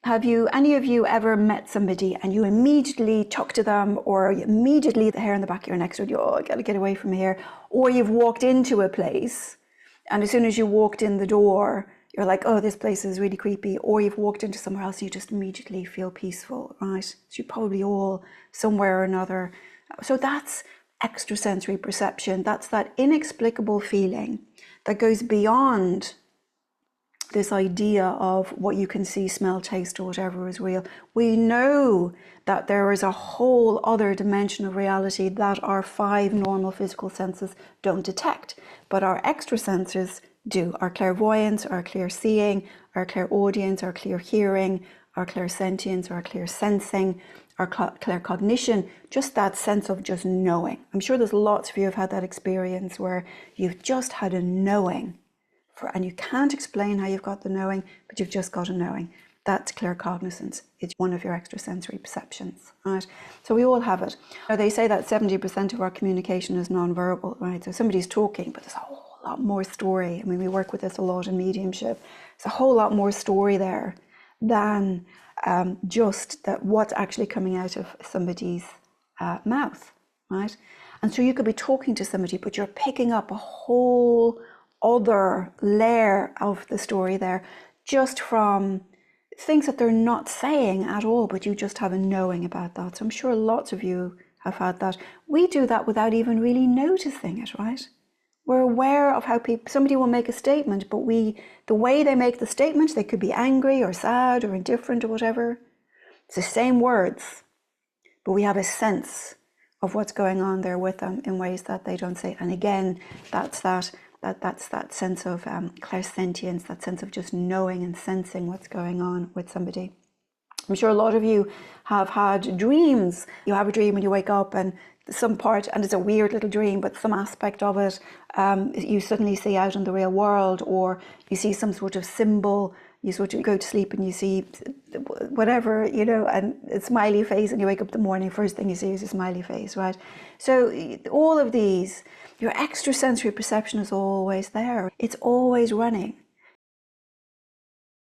Have any of you ever met somebody and you immediately talk to them, or immediately the hair on the back of your neck started, oh, I gotta get away from here, or you've walked into a place and as soon as you walked in the door, you're like, oh, this place is really creepy, or you've walked into somewhere else and you just immediately feel peaceful, right? So you probably all, somewhere or another. So that's extrasensory perception. That's that inexplicable feeling that goes beyond this idea of what you can see, smell, taste, or whatever is real. We know that there is a whole other dimension of reality that our 5 normal physical senses don't detect, but our extra senses do. Our clairvoyance, our clear seeing, our clairaudience, our clear hearing, our clairsentience, our clear sensing, our claircognition, just that sense of just knowing. I'm sure there's lots of you have had that experience where you've just had a knowing, and you can't explain how you've got the knowing, but you've just got a knowing. That's claircognizance. It's one of your extrasensory perceptions, right? So we all have it. Now, they say that 70% of our communication is non-verbal, right? So somebody's talking, but there's a whole lot more story. I mean, we work with this a lot in mediumship. There's a whole lot more story there than just that what's actually coming out of somebody's mouth, right? And so you could be talking to somebody, but you're picking up a whole other layer of the story there, just from things that they're not saying at all, but you just have a knowing about that. So I'm sure lots of you have had that. We do that without even really noticing it, right? We're aware of how somebody will make a statement, but the way they make the statement, they could be angry or sad or indifferent or whatever. It's the same words, but we have a sense of what's going on there with them in ways that they don't say. And again, that's that sense of clairsentience, that sense of just knowing and sensing what's going on with somebody. I'm sure a lot of you have had dreams. You have a dream when you wake up, and some part, and it's a weird little dream, but some aspect of it you suddenly see out in the real world, or you see some sort of symbol. You sort of go to sleep and you see whatever, you know, and a smiley face, and you wake up in the morning, first thing you see is a smiley face, right? So all of these, your extrasensory perception is always there. It's always running.